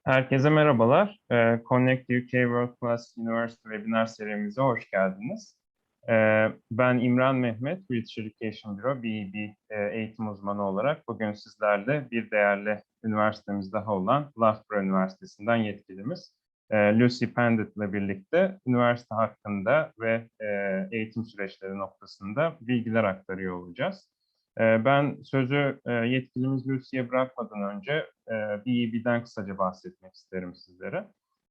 Herkese merhabalar. Connect UK World Class University Webinar serimize hoş geldiniz. Ben İmran Mehmet, British Education Bureau, BEB eğitim uzmanı olarak bugün sizlerle bir değerli üniversitemiz daha olan Loughborough Üniversitesi'nden yetkilimiz Lucy Pendit ile birlikte üniversite hakkında ve eğitim süreçleri noktasında bilgiler aktarıyor olacağız. Ben sözü yetkilimiz Lucy'ye bırakmadan önce BEB'den kısaca bahsetmek isterim sizlere.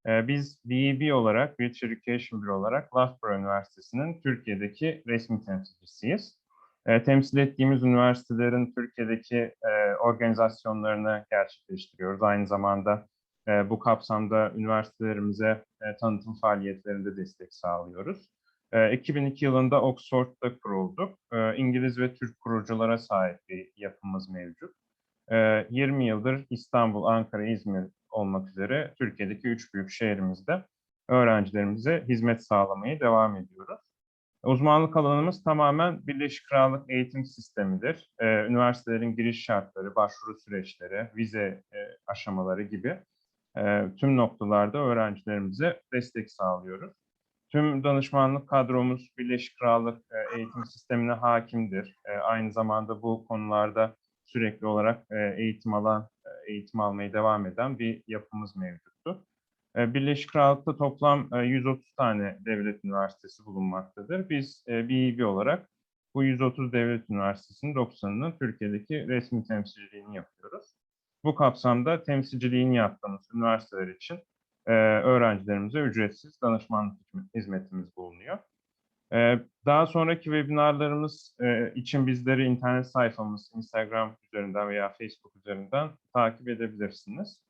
Biz BEB olarak, British Education Bureau olarak Loughborough Üniversitesi'nin Türkiye'deki resmi temsilcisiyiz. Temsil ettiğimiz üniversitelerin Türkiye'deki organizasyonlarını gerçekleştiriyoruz. Aynı zamanda bu kapsamda üniversitelerimize tanıtım faaliyetlerinde destek sağlıyoruz. 2002 yılında Oxford'da kurulduk. İngiliz ve Türk kuruculara sahip bir yapımız mevcut. 20 yıldır İstanbul, Ankara, İzmir olmak üzere Türkiye'deki 3 büyük şehrimizde öğrencilerimize hizmet sağlamaya devam ediyoruz. Uzmanlık alanımız tamamen Birleşik Krallık eğitim sistemidir. Üniversitelerin giriş şartları, başvuru süreçleri, vize aşamaları gibi tüm noktalarda öğrencilerimize destek sağlıyoruz. Tüm danışmanlık kadromuz Birleşik Krallık eğitim sistemine hakimdir. Aynı zamanda bu konularda sürekli olarak eğitim almaya devam eden bir yapımız mevcuttur. Birleşik Krallık'ta toplam 130 tane devlet üniversitesi bulunmaktadır. Biz BEB olarak bu 130 devlet üniversitesinin 90'ının Türkiye'deki resmi temsilciliğini yapıyoruz. Bu kapsamda temsilciliğini yaptığımız üniversiteler için öğrencilerimize ücretsiz danışmanlık hizmetimiz bulunuyor. Daha sonraki webinarlarımız için bizleri internet sayfamız Instagram üzerinden veya Facebook üzerinden takip edebilirsiniz.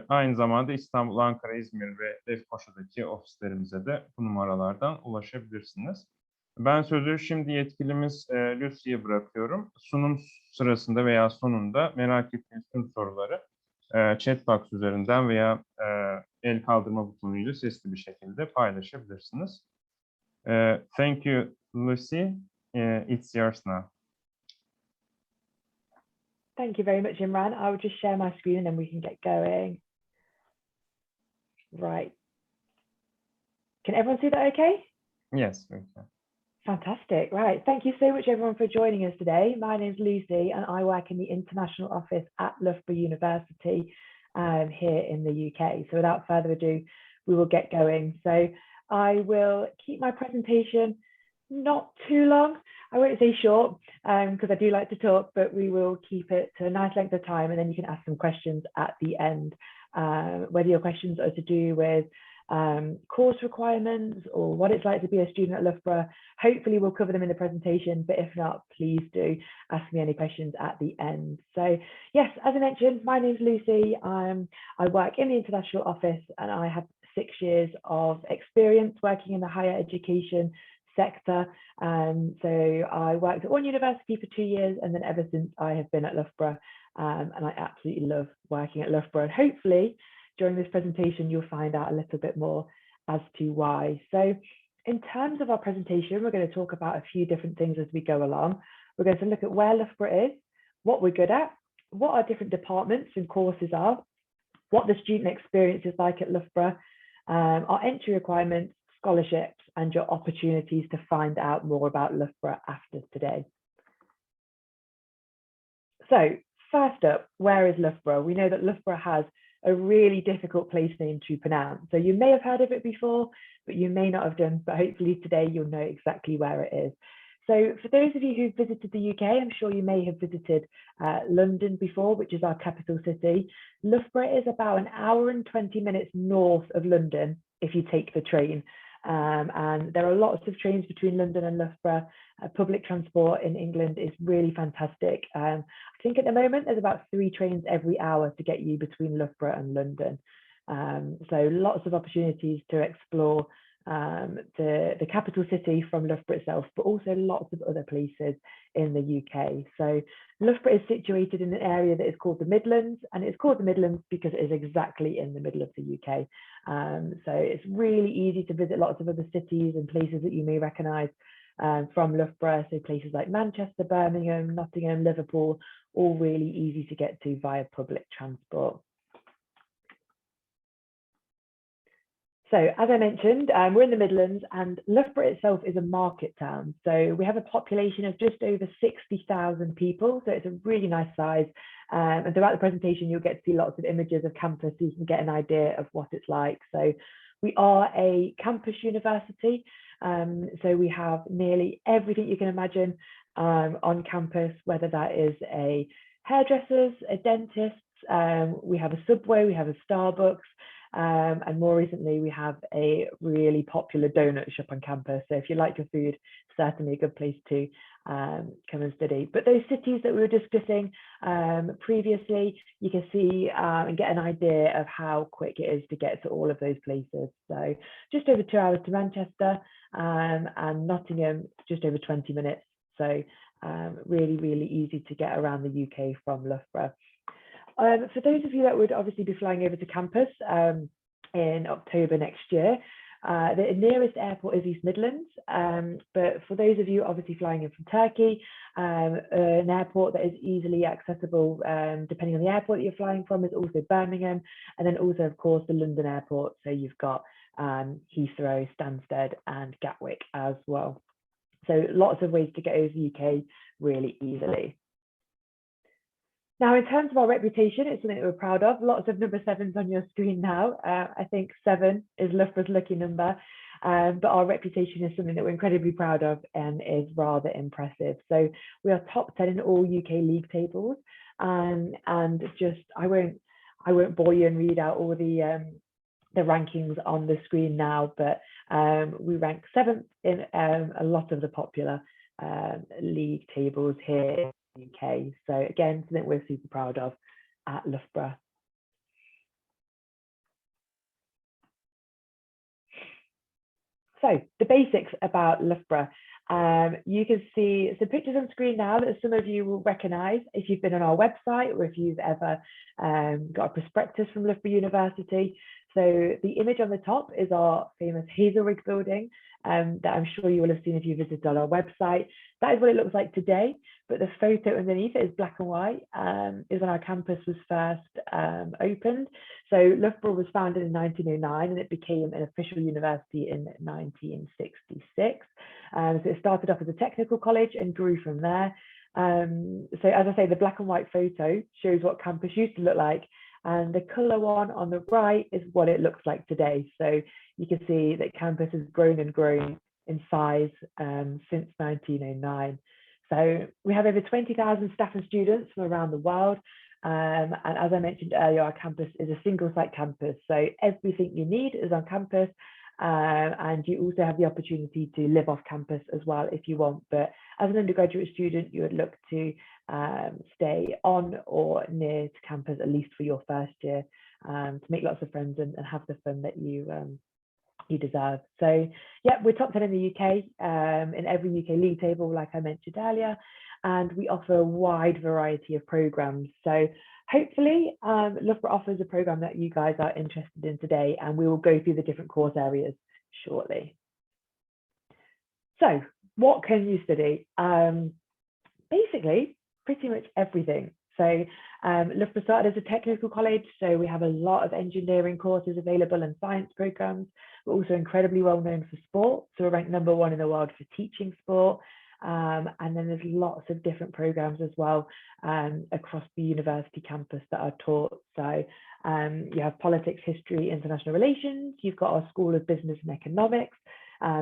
Aynı zamanda İstanbul, Ankara, İzmir ve Lefkoşa'daki ofislerimize de bu numaralardan ulaşabilirsiniz. Ben sözü şimdi yetkilimiz Lucy'ye bırakıyorum. Sunum sırasında veya sonunda merak ettiğiniz tüm soruları chat box üzerinden veya el kaldırma butonuyla sesli bir şekilde paylaşabilirsiniz. Thank you, Lucy. It's yours now. Thank you very much, Imran. I will just share my screen and then we can get going. Right. Can everyone see that okay? Yes, we can. Fantastic. Right. Thank you so much, everyone, for joining us today. My name is Lucy and I work in the international office at Loughborough University here in the UK. So without further ado, we will get going. So I will keep my presentation not too long. I won't say short because I do like to talk, but we will keep it to a nice length of time and then you can ask some questions at the end, whether your questions are to do with course requirements or what it's like to be a student at Loughborough. Hopefully we'll cover them in the presentation, but if not, please do ask me any questions at the end. So yes, as I mentioned, my name's Lucy. I work in the international office and I have 6 years of experience working in the higher education sector. So I worked at one university for 2 years and then ever since I have been at Loughborough and I absolutely love working at Loughborough. And hopefully during this presentation, you'll find out a little bit more as to why. So in terms of our presentation, we're going to talk about a few different things as we go along. We're going to look at where Loughborough is, what we're good at, what our different departments and courses are, what the student experience is like at Loughborough, our entry requirements, scholarships, and your opportunities to find out more about Loughborough after today. So first up, where is Loughborough? We know that Loughborough has a really difficult place name to pronounce. So you may have heard of it before, but you may not have done, but hopefully today you'll know exactly where it is. So for those of you who've visited the UK, I'm sure you may have visited London before, which is our capital city. Loughborough is about an hour and 20 minutes north of London if you take the train. And there are lots of trains between London and Loughborough. Public transport in England is really fantastic. I think at the moment there's about 3 trains every hour to get you between Loughborough and London. So lots of opportunities to explore the capital city from Loughborough itself, but also lots of other places in the UK. So Loughborough is situated in an area that is called the Midlands, and it's called the Midlands because it is exactly in the middle of the UK. So it's really easy to visit lots of other cities and places that you may recognise from Loughborough. So places like Manchester, Birmingham, Nottingham, Liverpool, all really easy to get to via public transport. So as I mentioned, we're in the Midlands, and Loughborough itself is a market town. So we have a population of just over 60,000 people. So it's a really nice size. And throughout the presentation, you'll get to see lots of images of campus so you can get an idea of what it's like. So we are a campus university. So we have nearly everything you can imagine on campus, whether that is a hairdresser's, a dentist, we have a Subway, we have a Starbucks, and more recently we have a really popular donut shop on campus. So if you like your food, certainly a good place to come and study. But those cities that we were discussing previously, you can see and get an idea of how quick it is to get to all of those places. So just over 2 hours to Manchester, and Nottingham, just over 20 minutes. So really, really easy to get around the UK from Loughborough. For those of you that would obviously be flying over to campus in October next year, the nearest airport is East Midlands, but for those of you obviously flying in from Turkey, an airport that is easily accessible, depending on the airport that you're flying from, is also Birmingham, and then also, of course, the London airport. So you've got Heathrow, Stansted, and Gatwick as well. So lots of ways to get over the UK really easily. Now, in terms of our reputation, it's something that we're proud of. Lots of number 7s on your screen now. I think 7 is Loughborough's lucky number, but our reputation is something that we're incredibly proud of and is rather impressive. So we are top 10 in all UK league tables, and just I won't bore you and read out all the rankings on the screen now, but we rank 7th in a lot of the popular league tables here in the UK. So again, something we're super proud of at Loughborough. So the basics about Loughborough. You can see some pictures on screen now that some of you will recognise if you've been on our website or if you've ever got a prospectus from Loughborough University. So the image on the top is our famous Hazelrig building that I'm sure you will have seen if you visited our website. That is what it looks like today, but the photo underneath it is black and white, is when our campus was first opened. So Loughborough was founded in 1909 and it became an official university in 1966. So it started off as a technical college and grew from there. So as I say, the black and white photo shows what campus used to look like, and the colour one on the right is what it looks like today. So you can see that campus has grown and grown in size since 1909. So we have over 20,000 staff and students from around the world. And as I mentioned earlier, our campus is a single site campus. So everything you need is on campus. And you also have the opportunity to live off campus as well if you want. But as an undergraduate student, you would look to stay on or near to campus at least for your first year to make lots of friends and have the fun that you deserve. So yeah, we're top 10 in the UK in every UK league table, like I mentioned earlier, and we offer a wide variety of programs. So hopefully Loughborough offers a program that you guys are interested in today, and we will go through the different course areas shortly. So what can you study? Basically, pretty much everything. So Loughborough started as a technical college, so we have a lot of engineering courses available and science programs. We're also incredibly well known for sport, so we're ranked number 1 in the world for teaching sport. And then there's lots of different programs as well across the university campus that are taught. So you have politics, history, international relations, you've got our School of Business and Economics,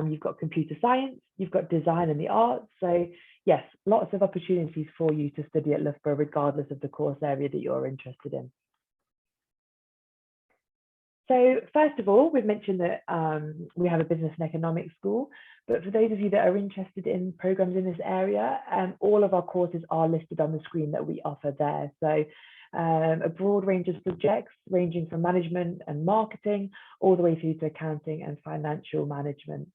you've got computer science, you've got design and the arts. So yes, lots of opportunities for you to study at Loughborough regardless of the course area that you're interested in. So first of all, we've mentioned that we have a business and economics school, but for those of you that are interested in programs in this area, all of our courses are listed on the screen that we offer there. So a broad range of subjects ranging from management and marketing all the way through to accounting and financial management.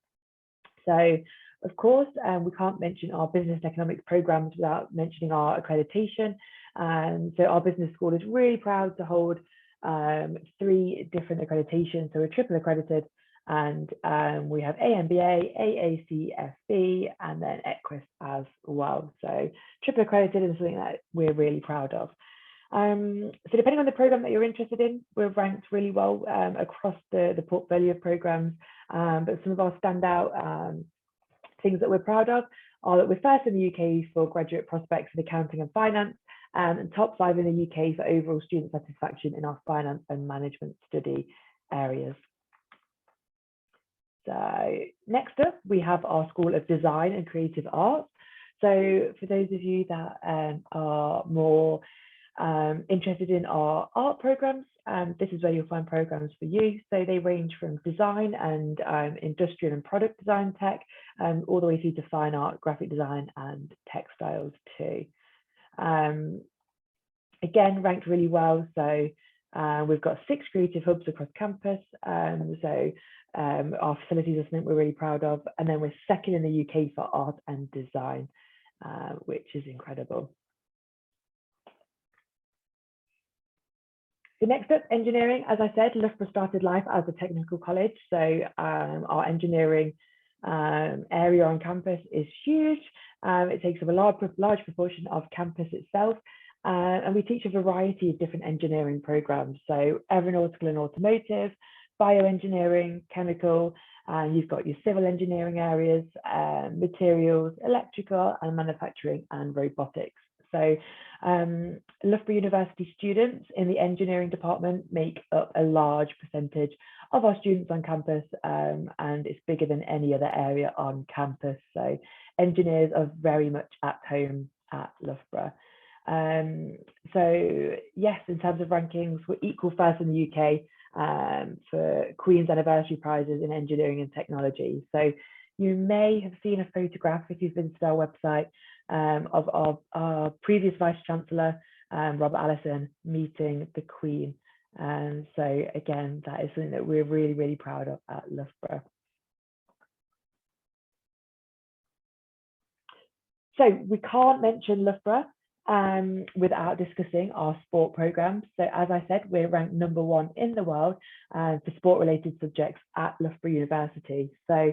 So of course, we can't mention our business and economics programs without mentioning our accreditation. So our business school is really proud to hold 3 different accreditations. So we're triple accredited, and we have AMBA, AACSB, and then EQUIS as well. So triple accredited is something that we're really proud of. So depending on the program that you're interested in, we're ranked really well across the portfolio of programs, but some of our standout things that we're proud of are that we're first in the UK for graduate prospects in accounting and finance, and top 5 in the UK for overall student satisfaction in our finance and management study areas. So next up, we have our School of Design and Creative Arts. So for those of you that are more interested in our art programs, this is where you'll find programs for you. So they range from design and industrial and product design tech, all the way through to fine art, graphic design and textiles too. Again, ranked really well. So we've got 6 creative hubs across campus. Our facilities are something we're really proud of. And then we're second in the UK for art and design, which is incredible. So next up, engineering. As I said, Loughborough started life as a technical college. So our engineering area on campus is huge. It takes up a large proportion of campus itself. And we teach a variety of different engineering programs. So aeronautical and automotive, bioengineering, chemical, and you've got your civil engineering areas, materials, electrical and manufacturing and robotics. So Loughborough University students in the engineering department make up a large percentage of our students on campus, and it's bigger than any other area on campus. So engineers are very much at home at Loughborough. So yes, in terms of rankings, we're equal first in the UK for Queen's Anniversary Prizes in engineering and technology. So you may have seen a photograph if you've visited our website of our previous Vice Chancellor, Robert Allison, meeting the Queen. And so again, that is something that we're really, really proud of at Loughborough. So we can't mention Loughborough without discussing our sport programs. So as I said, we're ranked #1 in the world for sport-related subjects at Loughborough University. So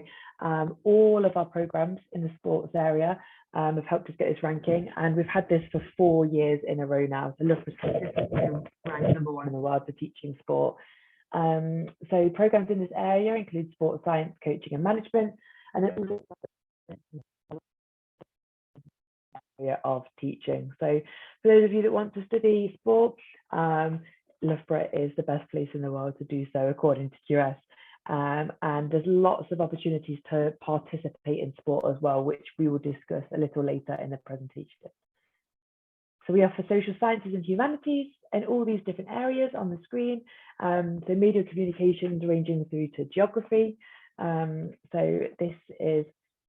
all of our programs in the sports area have helped us get this ranking, and we've had this for 4 years in a row now. So Loughborough's consistently ranked #1 in the world for teaching sport. So programs in this area include sports science, coaching and management, and then also of teaching. So for those of you that want to study sport, Loughborough is the best place in the world to do so according to QS. And there's lots of opportunities to participate in sport as well, which we will discuss a little later in the presentation. So we offer social sciences and humanities in all these different areas on the screen. So media communications ranging through to geography. So this is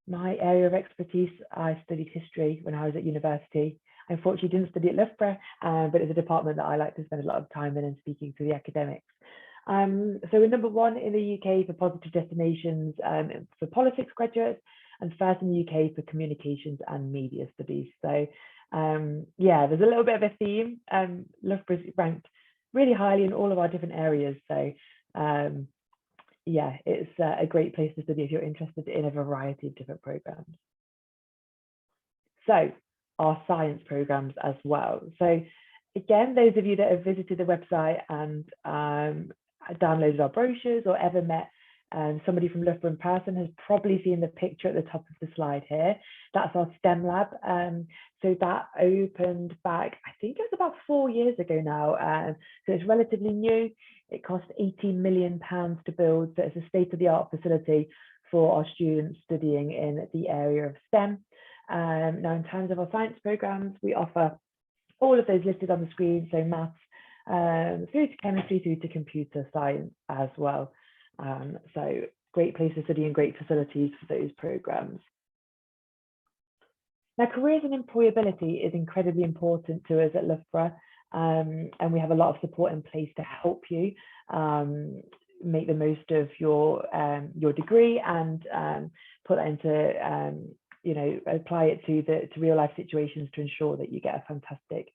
my area of expertise. I studied history when I was at university. I unfortunately didn't study at Loughborough, but it's a department that I like to spend a lot of time in and speaking to the academics. So we're #1 in the UK for positive destinations for politics graduates, and first in the UK for communications and media studies. So yeah, there's a little bit of a theme. Loughborough's ranked really highly in all of our different areas. So yeah, it's a great place to study if you're interested in a variety of different programs. So our science programs as well. So again, those of you that have visited the website and downloaded our brochures or ever met somebody from Loughborough in person has probably seen the picture at the top of the slide here. That's our STEM lab. So that opened back, I think it was about 4 years ago now. So it's relatively new. It cost £18 million to build. So it's a state-of-the-art facility for our students studying in the area of STEM. Now, in terms of our science programs, we offer all of those listed on the screen. So maths, through to chemistry, through to computer science as well. So great place to study and great facilities for those programs. Now, careers and employability is incredibly important to us at Loughborough, and we have a lot of support in place to help you make the most of your degree and put that into, you know, apply it to real life situations to ensure that you get a fantastic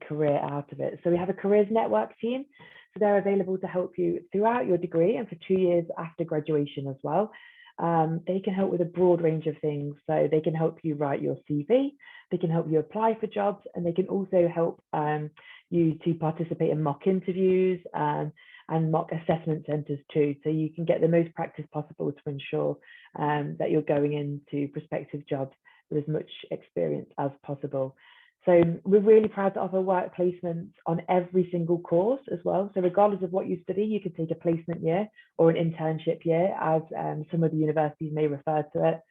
career out of it. So we have a careers network team. So they're available to help you throughout your degree and for 2 years after graduation as well. They can help with a broad range of things. So they can help you write your CV, they can help you apply for jobs, and they can also help you to participate in mock interviews and mock assessment centres too, so you can get the most practice possible to ensure that you're going into prospective jobs with as much experience as possible. So we're really proud to offer work placements on every single course as well. So regardless of what you study, you can take a placement year or an internship year, as some of the universities may refer to it.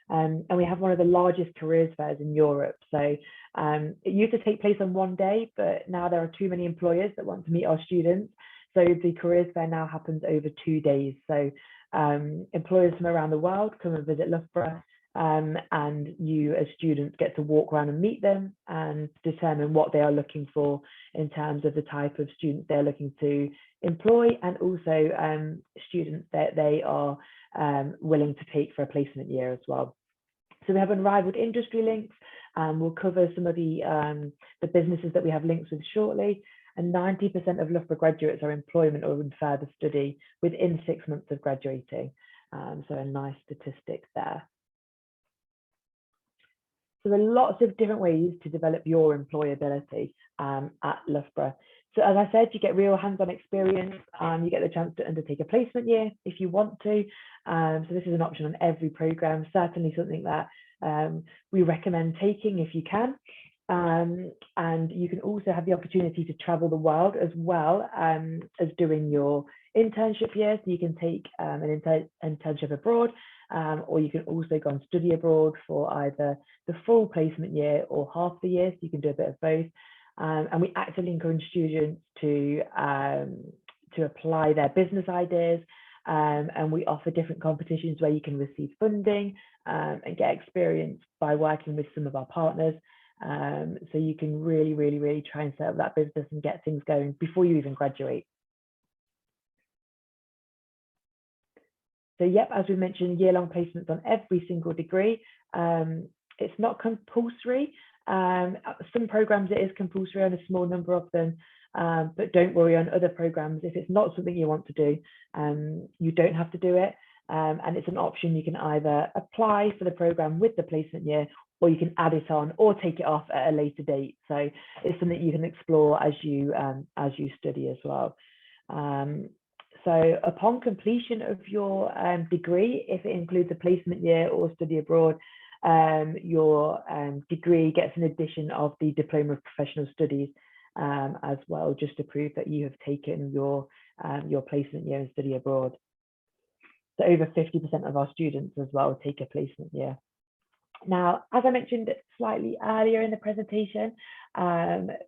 And we have one of the largest careers fairs in Europe. So it used to take place on one day, but now there are too many employers that want to meet our students. So the careers fair now happens over 2 days. So employers from around the world come and visit Loughborough, and you as students get to walk around and meet them and determine what they are looking for in terms of the type of students they're looking to employ, and also students that they are willing to take for a placement year as well. So we have unrivaled industry links, and we'll cover some of the businesses that we have links with shortly. And 90% of Loughborough graduates are employment or in further study within 6 months of graduating. So a nice statistic there. So there are lots of different ways to develop your employability at Loughborough. So as I said, you get real hands-on experience. You get the chance to undertake a placement year if you want to. So this is an option on every programme, certainly something that we recommend taking if you can. And you can also have the opportunity to travel the world as well as doing your internship year. So you can take an internship abroad, or you can also go and study abroad for either the full placement year or half the year. So you can do a bit of both. And we actively encourage students to apply their business ideas. And we offer different competitions where you can receive funding and get experience by working with some of our partners. So you can really try and set up that business and get things going before you even graduate. So yep, as we mentioned, year-long placements on every single degree. It's not compulsory. Some programs it is compulsory on a small number of them, but don't worry, on other programs, if it's not something you want to do, you don't have to do it. And it's an option. You can either apply for the program with the placement year, or you can add it on or take it off at a later date. So it's something you can explore as you study as well. So upon completion of your degree, if it includes a placement year or study abroad, your degree gets an addition of the Diploma of Professional Studies as well, just to prove that you have taken your placement year and study abroad. So over 50% of our students as well take a placement year. Now, as I mentioned slightly earlier in the presentation,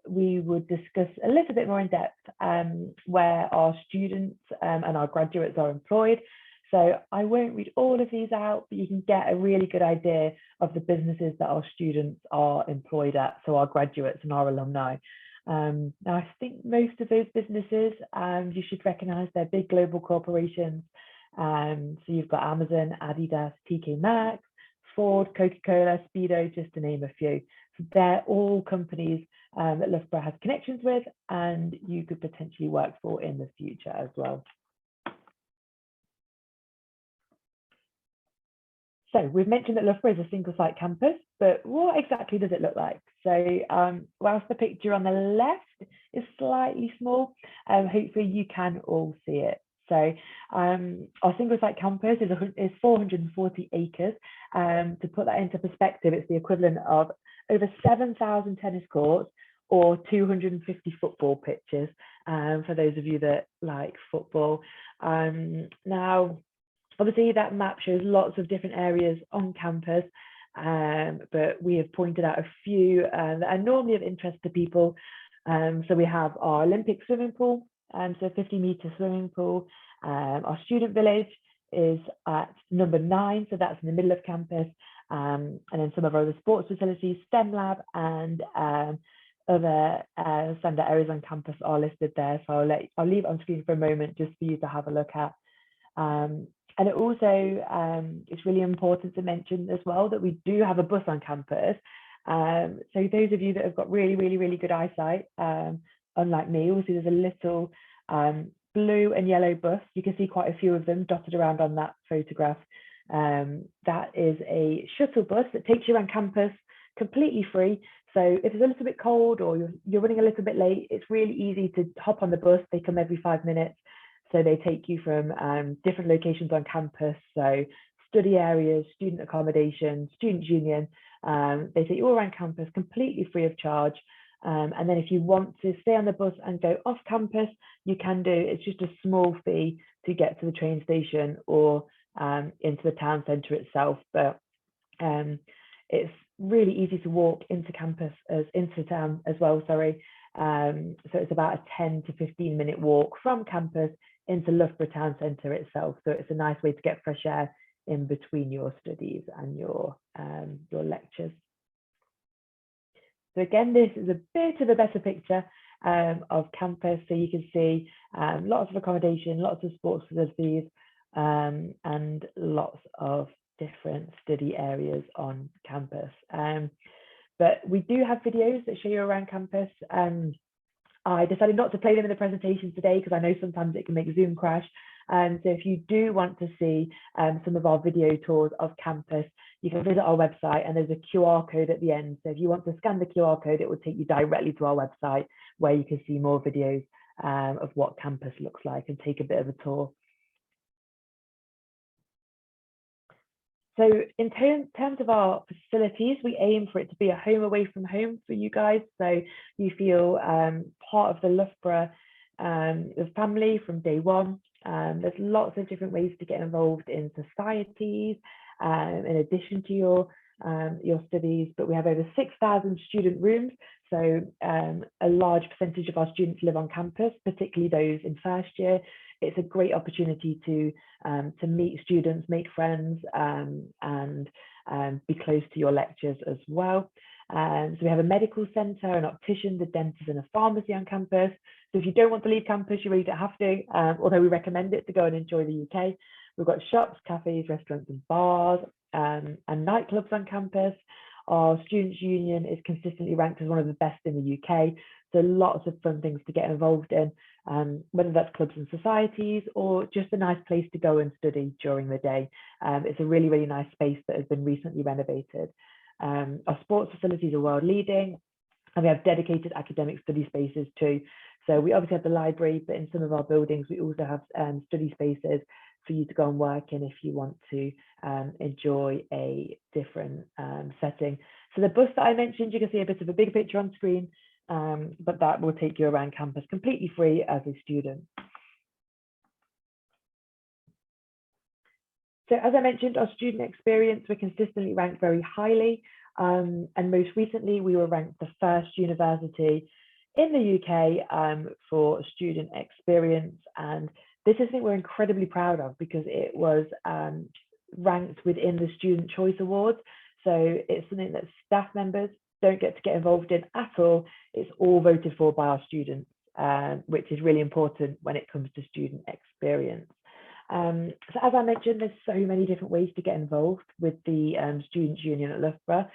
we would discuss a little bit more in depth where our students and our graduates are employed. So I won't read all of these out, but you can get a really good idea of the businesses that our students are employed at, so our graduates and our alumni. Now, I think most of those businesses, you should recognise they're big global corporations. So you've got Amazon, Adidas, TK Maxx, Ford, Coca-Cola, Speedo, just to name a few. So they're all companies that Loughborough has connections with, and you could potentially work for in the future as well. So we've mentioned that Loughborough is a single site campus, but what exactly does it look like? So whilst the picture on the left is slightly small, hopefully you can all see it. So our single site campus is 440 acres. To put that into perspective, it's the equivalent of over 7,000 tennis courts or 250 football pitches, for those of you that like football. Now, obviously that map shows lots of different areas on campus, but we have pointed out a few that are normally of interest to people. So we have our Olympic swimming pool, so 50-meter swimming pool. Our student village is at number 9, so that's in the middle of campus. And then some of our other sports facilities, STEM lab, and other standout areas on campus are listed there. So I'll leave it on screen for a moment just for you to have a look at. And it also, it's really important to mention as well that we do have a bus on campus. So those of you that have got really good eyesight, unlike me, you'll see there's a little blue and yellow bus. You can see quite a few of them dotted around on that photograph. That is a shuttle bus that takes you around campus completely free. So if it's a little bit cold or you're running a little bit late, it's really easy to hop on the bus. They come every 5 minutes. So they take you from different locations on campus. So study areas, student accommodation, student union. They take you all around campus completely free of charge. And then if you want to stay on the bus and go off campus, you can do. It's just a small fee to get to the train station or into the town centre itself. But it's really easy to walk into campus into town as well, sorry. So it's about a 10 to 15 minute walk from campus into Loughborough town centre itself. So it's a nice way to get fresh air in between your studies and your lectures. So again, this is a bit of a better picture of campus. So you can see lots of accommodation, lots of sports facilities, and lots of different study areas on campus. But we do have videos that show you around campus. I decided not to play them in the presentation today because I know sometimes it can make Zoom crash. So if you do want to see some of our video tours of campus, you can visit our website and there's a QR code at the end. So if you want to scan the QR code, it will take you directly to our website where you can see more videos of what campus looks like and take a bit of a tour. So in terms of our facilities, we aim for it to be a home away from home for you guys. So you feel part of the Loughborough family from day one. There's lots of different ways to get involved in societies in addition to your studies, but we have over 6,000 student rooms. So a large percentage of our students live on campus, particularly those in first year. It's a great opportunity to meet students, make friends, and be close to your lectures as well. So we have a medical centre, an optician, a dentist, and a pharmacy on campus. So if you don't want to leave campus, you really don't have to, although we recommend it to go and enjoy the UK. We've got shops, cafes, restaurants, and bars, and nightclubs on campus. Our Students' Union is consistently ranked as one of the best in the UK. So lots of fun things to get involved in, whether that's clubs and societies or just a nice place to go and study during the day. It's a really, really nice space that has been recently renovated. Our sports facilities are world leading, and we have dedicated academic study spaces too. So we obviously have the library, but in some of our buildings, we also have study spaces for you to go and work in if you want to enjoy a different setting. So the bus that I mentioned, you can see a bit of a big picture on screen, but that will take you around campus completely free as a student. So as I mentioned, our student experience, we're consistently ranked very highly. And most recently, we were ranked the first university in the UK for student experience. And this is something we're incredibly proud of because it was ranked within the Student Choice Awards. So it's something that staff members don't get to get involved in at all. It's all voted for by our students, which is really important when it comes to student experience. So as I mentioned, there's so many different ways to get involved with the Students' Union at Loughborough.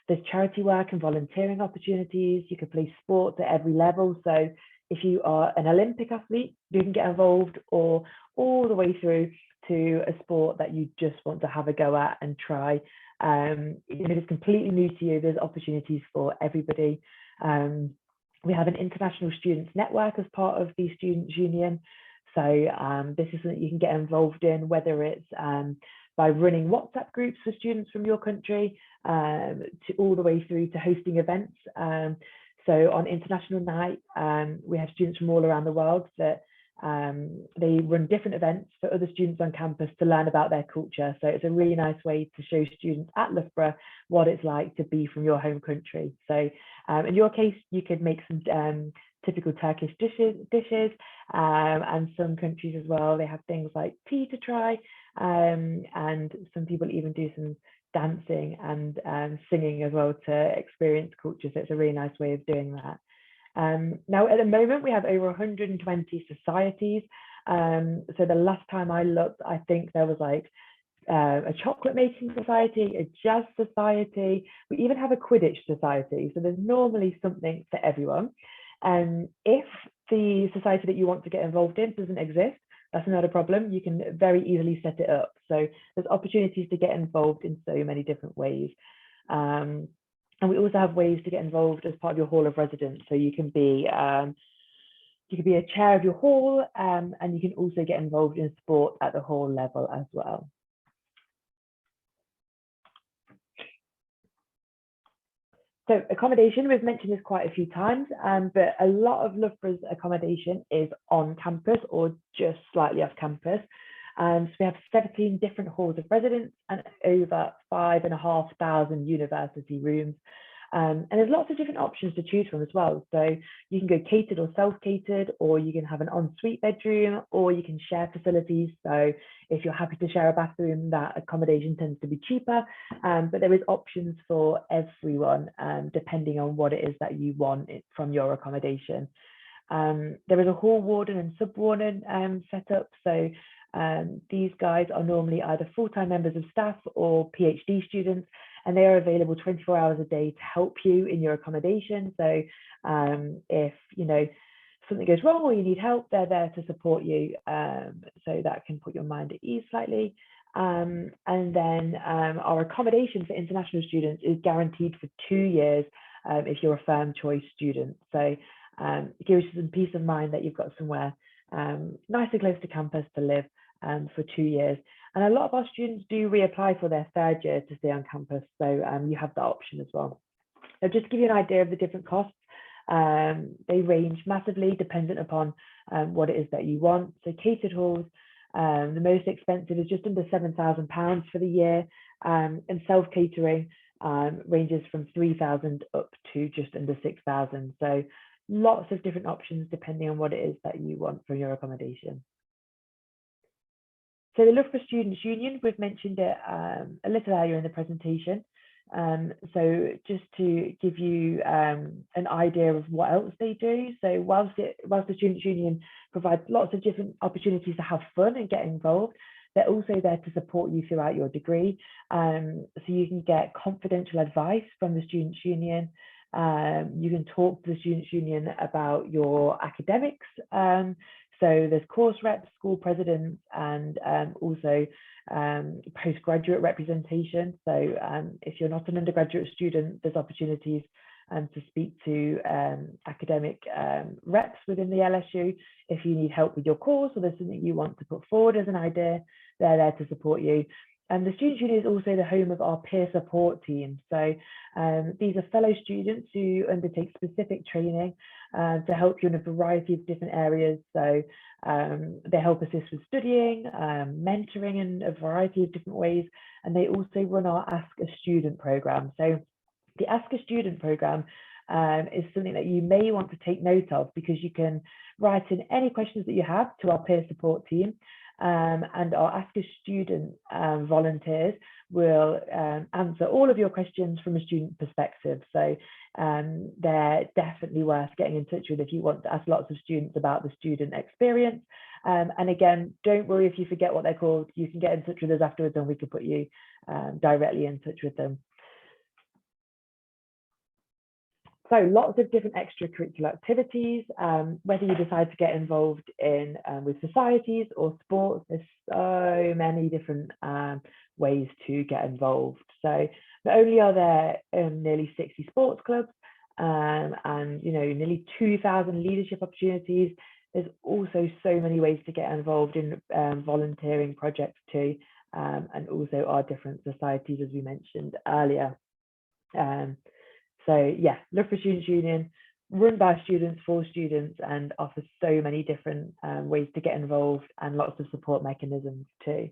There's charity work and volunteering opportunities. You can play sports at every level. So if you are an Olympic athlete, you can get involved, or all the way through to a sport that you just want to have a go at and try. Even if it's completely new to you, there's opportunities for everybody. We have an international students network as part of the Students' Union. So this is something you can get involved in, whether it's by running WhatsApp groups for students from your country, to all the way through to hosting events. So on International Night, we have students from all around the world that they run different events for other students on campus to learn about their culture. So it's a really nice way to show students at Loughborough what it's like to be from your home country. So in your case, you could make some typical Turkish dishes, and some countries as well, they have things like tea to try, and some people even do some dancing and singing as well to experience culture. So it's a really nice way of doing that. Now at the moment we have over 120 societies. So the last time I looked, I think there was like a chocolate making society, a jazz society, we even have a Quidditch society. So there's normally something for everyone. If the society that you want to get involved in doesn't exist, that's not a problem. You can very easily set it up. So there's opportunities to get involved in so many different ways. And we also have ways to get involved as part of your hall of residence. So you can be a chair of your hall, and you can also get involved in sport at the hall level as well. So accommodation, we've mentioned this quite a few times, but a lot of Loughborough's accommodation is on campus or just slightly off campus. So we have 17 different halls of residence and over 5,500 university rooms. And there's lots of different options to choose from as well. So you can go catered or self-catered, or you can have an ensuite bedroom, or you can share facilities. So if you're happy to share a bathroom, that accommodation tends to be cheaper. But there is options for everyone, depending on what it is that you want from your accommodation. There is a hall warden and sub-warden set up. So these guys are normally either full-time members of staff or PhD students, and they are available 24 hours a day to help you in your accommodation. So if something goes wrong or you need help, they're there to support you. So that can put your mind at ease slightly. And then our accommodation for international students is guaranteed for 2 years if you're a firm choice student. So it gives you some peace of mind that you've got somewhere nice and close to campus to live for 2 years. And a lot of our students do reapply for their 3rd year to stay on campus. So you have that option as well. So just to give you an idea of the different costs, they range massively dependent upon what it is that you want. So catered halls, the most expensive is just under £7,000 for the year, and self-catering ranges from 3,000 up to just under 6,000. So lots of different options depending on what it is that you want from your accommodation. So the Loughborough Students' Union, we've mentioned it a little earlier in the presentation. So just to give you an idea of what else they do. So whilst the Students' Union provides lots of different opportunities to have fun and get involved, they're also there to support you throughout your degree. So you can get confidential advice from the Students' Union. You can talk to the Students' Union about your academics. So there's course reps, school presidents, and also postgraduate representation. So if you're not an undergraduate student, there's opportunities to speak to academic reps within the LSU. If you need help with your course or there's something you want to put forward as an idea, they're there to support you. And the Students' Union is also the home of our peer support team. So these are fellow students who undertake specific training to help you in a variety of different areas. So they help assist with studying, mentoring in a variety of different ways. And they also run our Ask a Student program. So the Ask a Student program is something that you may want to take note of, because you can write in any questions that you have to our peer support team. And our Ask a Student volunteers will answer all of your questions from a student perspective. So they're definitely worth getting in touch with if you want to ask lots of students about the student experience. And again, don't worry if you forget what they're called. You can get in touch with us afterwards and we can put you directly in touch with them. So lots of different extracurricular activities, whether you decide to get involved in with societies or sports, there's so many different ways to get involved. So not only are there nearly 60 sports clubs and nearly 2,000 leadership opportunities, there's also so many ways to get involved in volunteering projects too, and also our different societies, as we mentioned earlier. So yeah, Loughborough Students' Union, run by students for students, and offers so many different ways to get involved and lots of support mechanisms too.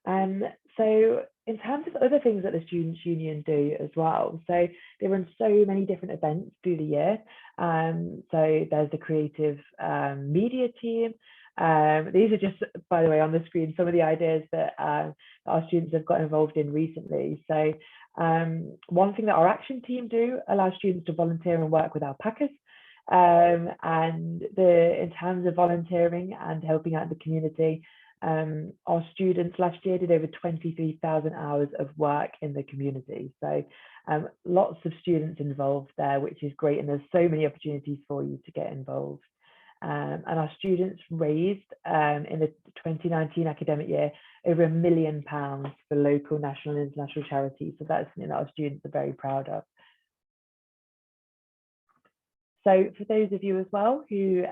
So in terms of other things that the Students' Union do as well, so they run so many different events through the year. So there's the creative media team. These are just, by the way, on the screen, some of the ideas that our students have got involved in recently. So one thing that our action team do allows students to volunteer and work with alpacas. And in terms of volunteering and helping out the community, our students last year did over 23,000 hours of work in the community. So lots of students involved there, which is great. And there's so many opportunities for you to get involved. And our students raised in the 2019 academic year over £1 million for local, national and international charities. So that's something that our students are very proud of. So for those of you as well who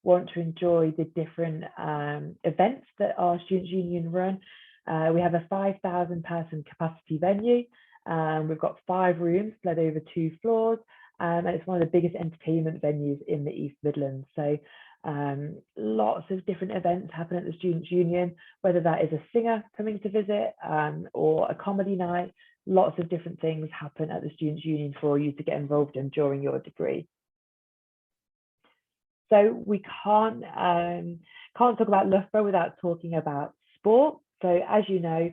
want to enjoy the different events that our Students' Union run, we have a 5,000 person capacity venue. We've got 5 rooms spread over 2 floors, and it's one of the biggest entertainment venues in the East Midlands. So lots of different events happen at the Students' Union, whether that is a singer coming to visit or a comedy night. Lots of different things happen at the Students' Union for you to get involved in during your degree. So we can't talk about Loughborough without talking about sport. So as you know,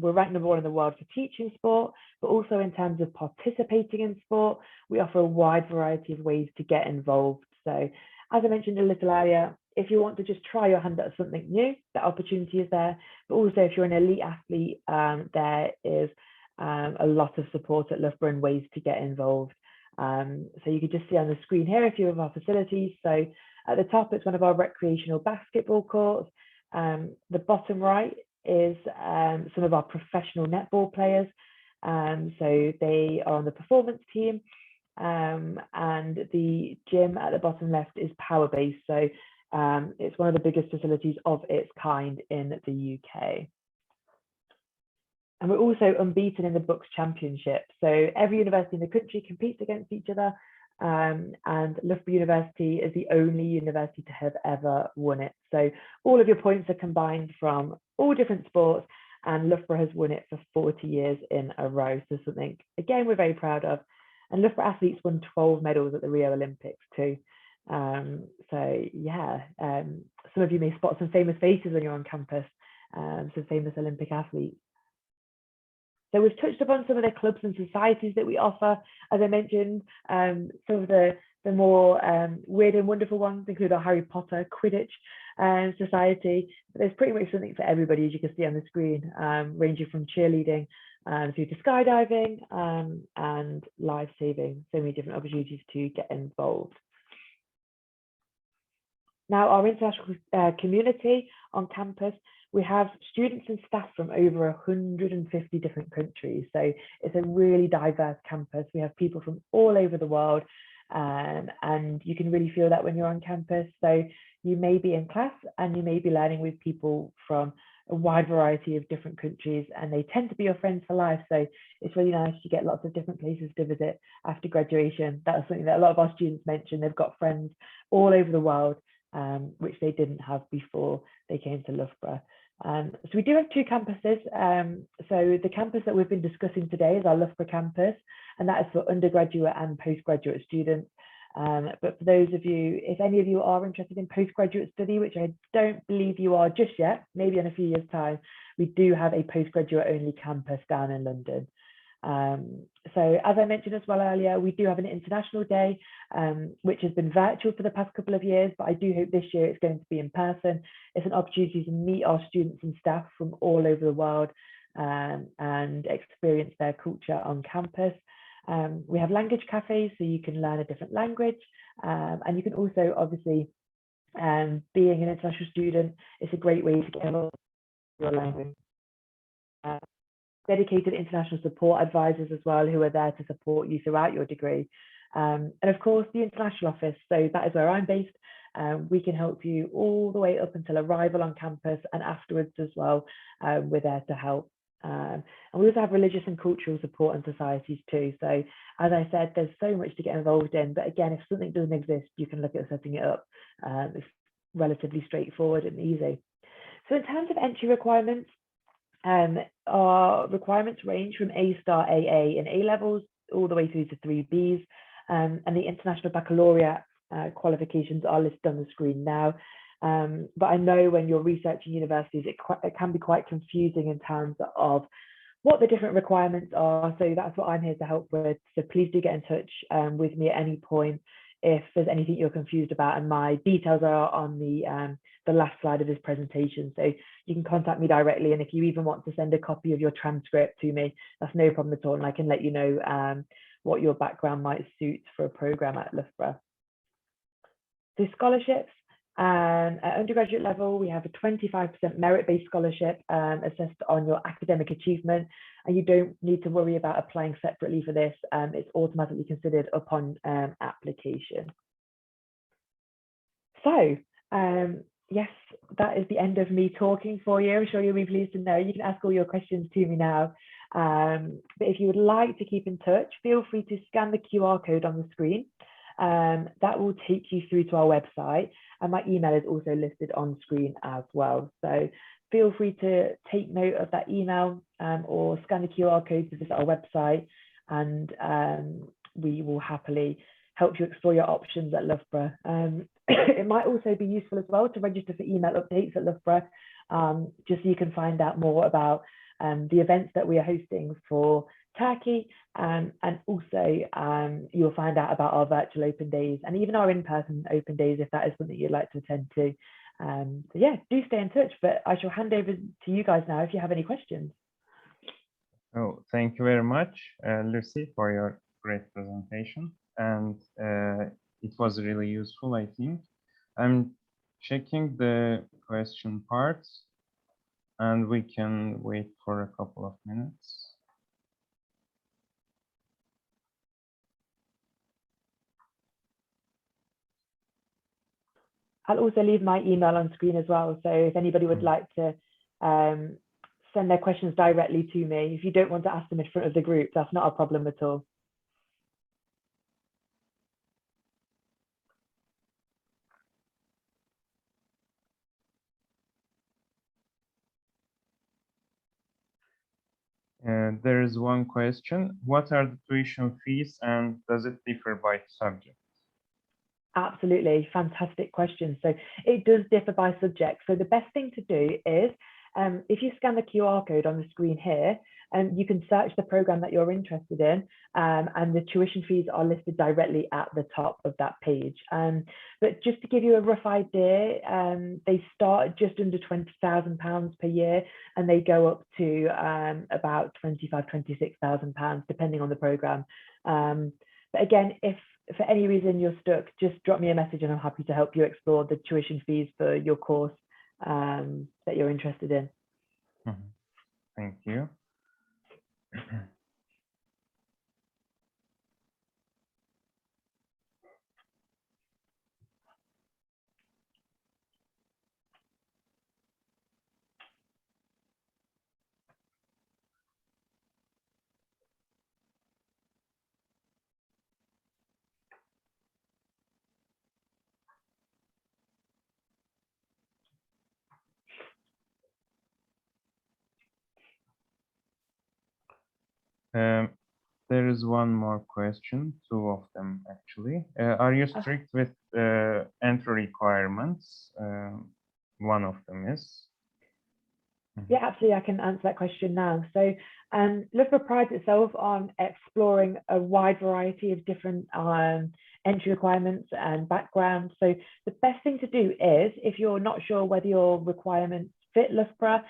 we're ranked #1 in the world for teaching sport, but also in terms of participating in sport, we offer a wide variety of ways to get involved. So as I mentioned a little earlier, if you want to just try your hand at something new, that opportunity is there. But also if you're an elite athlete, there is a lot of support at Loughborough and ways to get involved. So you can just see on the screen here a few of our facilities. So at the top, it's one of our recreational basketball courts. The bottom right is some of our professional netball players. So they are on the performance team. And the gym at the bottom left is power-based. So it's one of the biggest facilities of its kind in the UK. And we're also unbeaten in the Books Championship. So every university in the country competes against each other. And Loughborough University is the only university to have ever won it. So all of your points are combined from all different sports, and Loughborough has won it for 40 years in a row. So something, again, we're very proud of. And Loughborough athletes won 12 medals at the Rio Olympics too. So yeah, some of you may spot some famous faces when you're on campus, some famous Olympic athletes. So we've touched upon some of the clubs and societies that we offer. As I mentioned, some of the more weird and wonderful ones include our Harry Potter Quidditch society. But there's pretty much something for everybody, as you can see on the screen, ranging from cheerleading through to skydiving and life saving. So many different opportunities to get involved. Now, our international community on campus, we have students and staff from over 150 different countries. So it's a really diverse campus. We have people from all over the world, and you can really feel that when you're on campus. So you may be in class and you may be learning with people from a wide variety of different countries, and they tend to be your friends for life. So it's really nice to get lots of different places to visit after graduation. That's something that a lot of our students mention. They've got friends all over the world, which they didn't have before they came to Loughborough. So we do have 2 campuses. So the campus that we've been discussing today is our Loughborough campus, and that is for undergraduate and postgraduate students. But for those of you, if any of you are interested in postgraduate study, which I don't believe you are just yet, maybe in a few years' time, we do have a postgraduate only campus down in London. So as I mentioned as well earlier, we do have an international day, which has been virtual for the past couple of years, but I do hope this year it's going to be in person. It's an opportunity to meet our students and staff from all over the world and experience their culture on campus. We have language cafes, so you can learn a different language, and you can also, obviously, being an international student, it's a great way to get involved with your language. Dedicated international support advisors as well, who are there to support you throughout your degree. And of course, the international office, so that is where I'm based. We can help you all the way up until arrival on campus and afterwards as well. We're there to help. And we also have religious and cultural support and societies too. So as I said, there's so much to get involved in, but again, if something doesn't exist, you can look at setting it up. It's relatively straightforward and easy. So in terms of entry requirements, our requirements range from A-star AA in A-levels all the way through to 3Bs, and the International Baccalaureate qualifications are listed on the screen now. But I know when you're researching universities, it can be quite confusing in terms of what the different requirements are. So that's what I'm here to help with. So please do get in touch with me at any point if there's anything you're confused about, and my details are on the last slide of this presentation. So you can contact me directly, and if you even want to send a copy of your transcript to me, that's no problem at all, and I can let you know what your background might suit for a programme at Loughborough. So scholarships, At undergraduate level, we have a 25% merit-based scholarship assessed on your academic achievement, and you don't need to worry about applying separately for this. It's automatically considered upon application. So, yes, that is the end of me talking for you. I'm sure you'll be pleased to know you can ask all your questions to me now. But if you would like to keep in touch, feel free to scan the QR code on the screen. That will take you through to our website, and my email is also listed on screen as well. So feel free to take note of that email or scan the QR code to visit our website, and we will happily help you explore your options at Loughborough. It might also be useful as well to register for email updates at Loughborough, just so you can find out more about the events that we are hosting for Turkey, and also you'll find out about our virtual open days and even our in-person open days if that is something you'd like to attend to. So yeah, do stay in touch, but I shall hand over to you guys now if you have any questions. Oh, thank you very much, Lucy, for your great presentation. And it was really useful, I think. I'm checking the question parts, and we can wait for a couple of minutes. I'll also leave my email on screen as well. So if anybody would like to send their questions directly to me, if you don't want to ask them in front of the group, that's not a problem at all. There is one question. What are the tuition fees, and does it differ by subject? Absolutely, fantastic question. So it does differ by subject. So the best thing to do is, if you scan the QR code on the screen here, you can search the program that you're interested in, and the tuition fees are listed directly at the top of that page. But just to give you a rough idea, they start at just under £20,000 per year, and they go up to about £26,000, depending on the program. But again, if for any reason you're stuck, just drop me a message and I'm happy to help you explore the tuition fees for your course that you're interested in. Thank you. There is one more question, two of them actually. Are you strict with entry requirements? One of them is. Yeah, absolutely. I can answer that question now. So Loughborough prides itself on exploring a wide variety of different entry requirements and backgrounds. So the best thing to do is, if you're not sure whether your requirements fit Loughborough,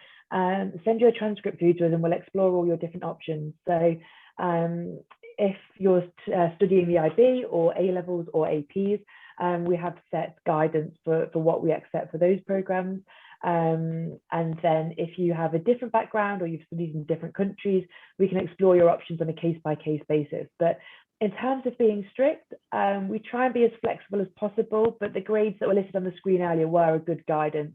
send your transcript through to us and we'll explore all your different options. So if you're studying the IB or A-levels or APs, we have set guidance for what we accept for those programs. And then if you have a different background or you've studied in different countries, we can explore your options on a case-by-case basis. But in terms of being strict, we try and be as flexible as possible, but the grades that were listed on the screen earlier were a good guidance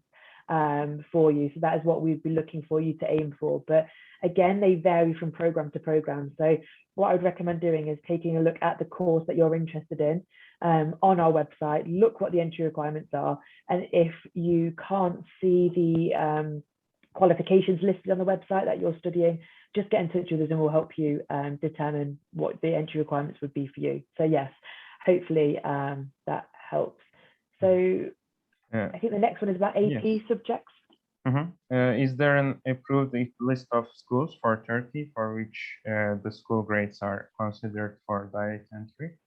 for you. So that is what we'd be looking for you to aim for. But again, they vary from program to program. So what I would recommend doing is taking a look at the course that you're interested in on our website, look what the entry requirements are. And if you can't see the qualifications listed on the website that you're studying, just get in touch with us and we'll help you determine what the entry requirements would be for you. So yes, hopefully that helps. So I think the next one is about AP subjects. Is there an approved list of schools for Turkey for which the school grades are considered for direct entry,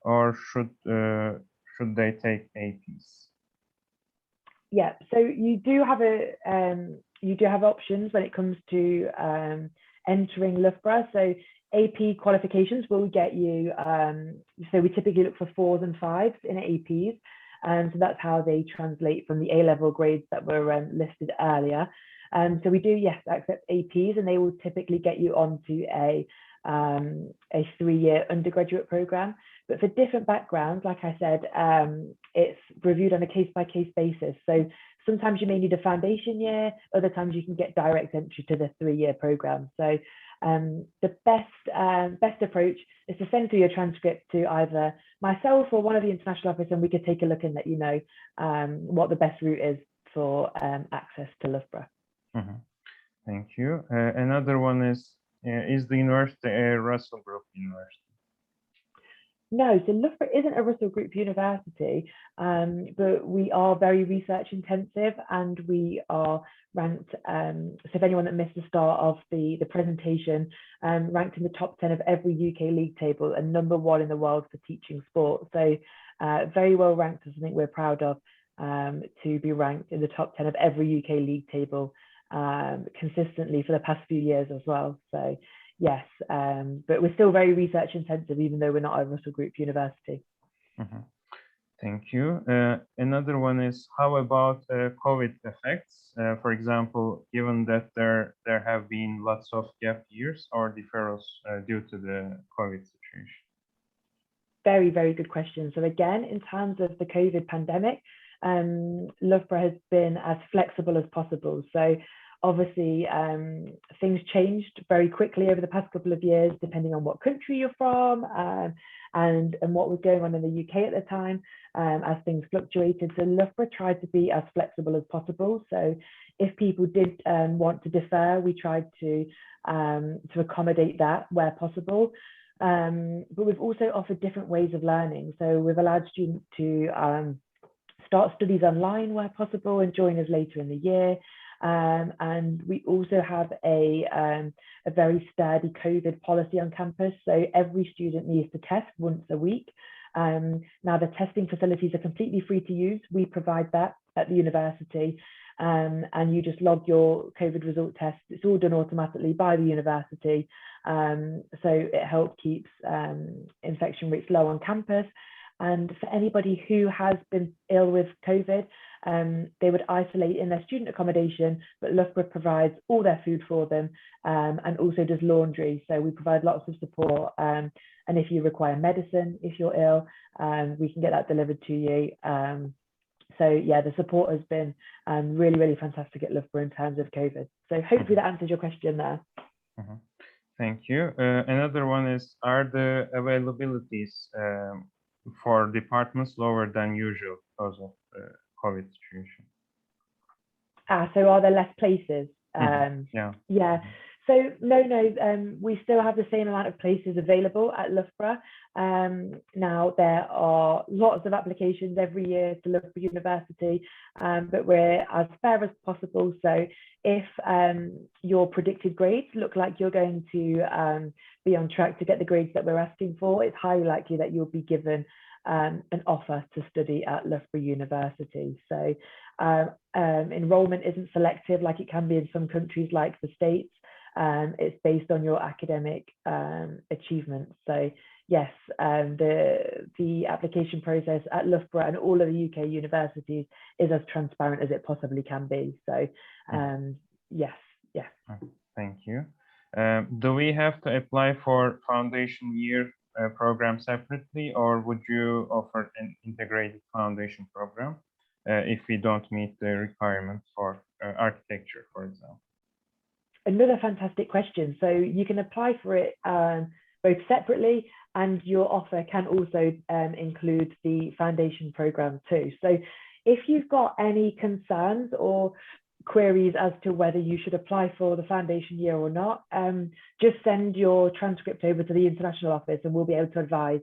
or should they take APs? Yeah, so you do have options when it comes to entering Loughborough. So AP qualifications will get you. So we typically look for 4s and 5s in APs. So that's how they translate from the A-level grades that were listed earlier. So we do, yes, accept APs, and they will typically get you onto a 3-year undergraduate program. But for different backgrounds, like I said, it's reviewed on a case-by-case basis. So sometimes you may need a foundation year, other times you can get direct entry to the 3-year program. So the best approach is to send through your transcript to either myself or one of the international office, and we could take a look and let you know what the best route is for access to Loughborough. Mhm. Thank you. Another one is the university a Russell Group university? No, so Loughborough isn't a Russell Group university, but we are very research intensive, and we are ranked, so if anyone that missed the start of the presentation, ranked in the top 10 of every UK league table and #1 in the world for teaching sport. So very well ranked, as I think we're proud of, to be ranked in the top 10 of every UK league table consistently for the past few years as well. So yes, but we're still very research intensive, even though we're not a Russell Group university. Mhm. Thank you. Another one is, how about COVID effects? For example, given that there have been lots of gap years or deferrals due to the COVID situation. Very, very good question. So again, in terms of the COVID pandemic, Loughborough has been as flexible as possible. So obviously, things changed very quickly over the past couple of years, depending on what country you're from and what was going on in the UK at the time, as things fluctuated. So Loughborough tried to be as flexible as possible. So if people did want to defer, we tried to accommodate that where possible. But we've also offered different ways of learning. So we've allowed students to start studies online where possible and join us later in the year. And we also have a very sturdy COVID policy on campus. So every student needs to test once a week. Now the testing facilities are completely free to use. We provide that at the university. And you just log your COVID result test. It's all done automatically by the university. So it helps keeps infection rates low on campus. And for anybody who has been ill with COVID, they would isolate in their student accommodation, but Loughborough provides all their food for them and also does laundry. So we provide lots of support. And if you require medicine, if you're ill, we can get that delivered to you. So yeah, the support has been really, really fantastic at Loughborough in terms of COVID. So hopefully that answers your question there. Mm-hmm. Thank you. Another one is, are the availabilities for departments lower than usual because of COVID situation? So are there less places? Yeah. Yeah. So no, we still have the same amount of places available at Loughborough. Now there are lots of applications every year to Loughborough University, but we're as fair as possible. So if your predicted grades look like you're going to be on track to get the grades that we're asking for, it's highly likely that you'll be given an offer to study at Loughborough University. So enrollment isn't selective like it can be in some countries like the States. It's based on your academic achievements. So yes, the application process at Loughborough and all of the UK universities is as transparent as it possibly can be. So yes. Thank you. Do we have to apply for foundation year program separately, or would you offer an integrated foundation program if we don't meet the requirements for architecture, for example? Another fantastic question. So you can apply for it both separately, and your offer can also include the foundation program too. So if you've got any concerns or queries as to whether you should apply for the foundation year or not, just send your transcript over to the international office and we'll be able to advise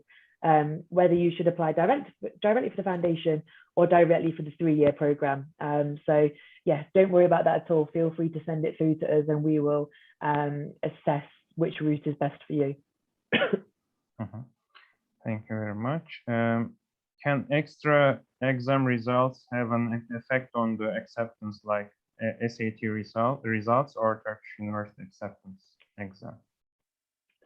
whether you should apply directly for the foundation or directly for the 3-year program. So yeah, don't worry about that at all. Feel free to send it through to us and we will assess which route is best for you. Thank you very much. Can extra exam results have an effect on the acceptance, like SAT results or Turkish University acceptance exam?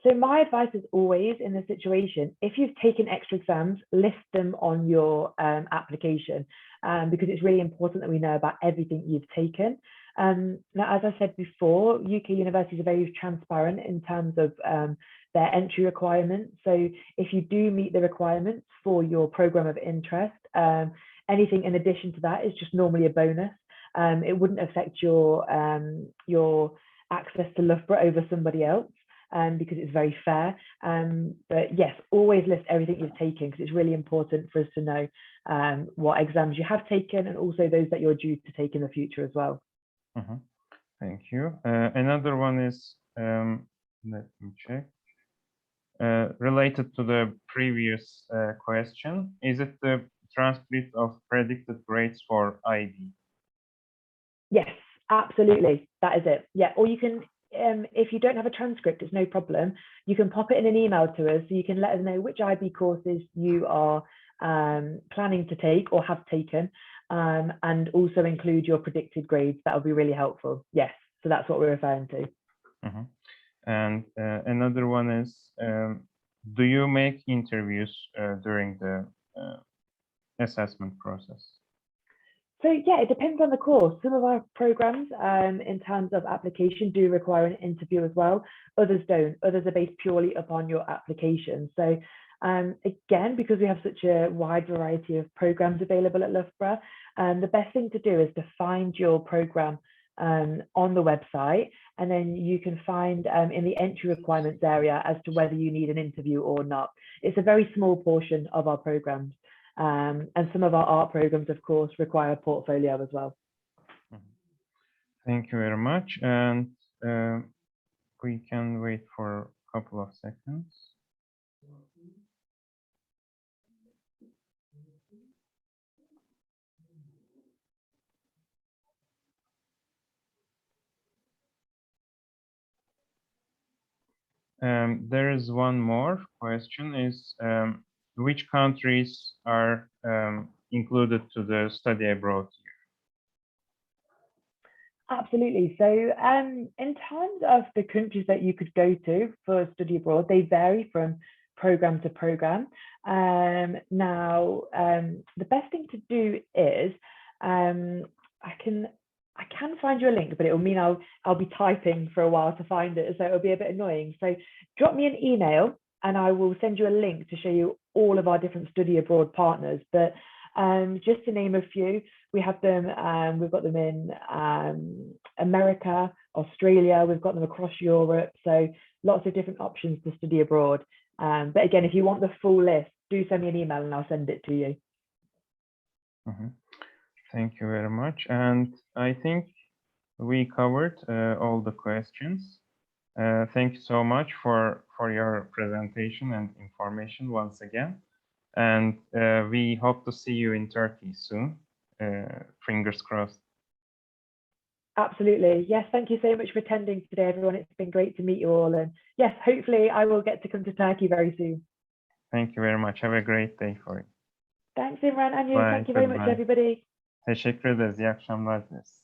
So my advice is always in this situation, if you've taken extra exams, list them on your application because it's really important that we know about everything you've taken. Now, as I said before, UK universities are very transparent in terms of their entry requirements. So if you do meet the requirements for your program of interest, anything in addition to that is just normally a bonus. It wouldn't affect your access to Loughborough over somebody else because it's very fair. But yes, always list everything you've taken because it's really important for us to know what exams you have taken and also those that you're due to take in the future as well. Mm-hmm. Thank you. Another one is, let me check. Related to the previous question, is it the transcript of predicted grades for IB? Yes, absolutely. That is it. Yeah, or you can, if you don't have a transcript, it's no problem. You can pop it in an email to us so you can let us know which IB courses you are planning to take or have taken, and also include your predicted grades. That would be really helpful. Yes, so that's what we're referring to. Mm-hmm. And another one is, do you make interviews during the assessment process? So yeah, it depends on the course. Some of our programs in terms of application do require an interview as well. Others don't. Others are based purely upon your application. So again, because we have such a wide variety of programs available at Loughborough, the best thing to do is to find your program on the website, and then you can find in the entry requirements area as to whether you need an interview or not. It's a very small portion of our programs, and some of our art programs, of course, require a portfolio as well. Thank you very much, and we can wait for a couple of seconds. There is one more question, is which countries are included to the study abroad year? Absolutely. So in terms of the countries that you could go to for study abroad, they vary from program to program. Now, the best thing to do is I can find you a link, but it will mean I'll be typing for a while to find it, so it'll be a bit annoying. So drop me an email and I will send you a link to show you all of our different study abroad partners. But just to name a few, we have them, we've got them in America, Australia, we've got them across Europe. So lots of different options to study abroad. But again, if you want the full list, do send me an email and I'll send it to you. Mm-hmm. Thank you very much. And I think we covered all the questions. Thank you so much for your presentation and information once again. And we hope to see you in Turkey soon. Fingers crossed. Absolutely. Yes, thank you so much for attending today, everyone. It's been great to meet you all. And yes, hopefully I will get to come to Turkey very soon. Thank you very much. Have a great day for you. Thanks, Imran. And you. Bye. Thank you very much, everybody. Teşekkür ederiz. İyi akşamlar dileriz.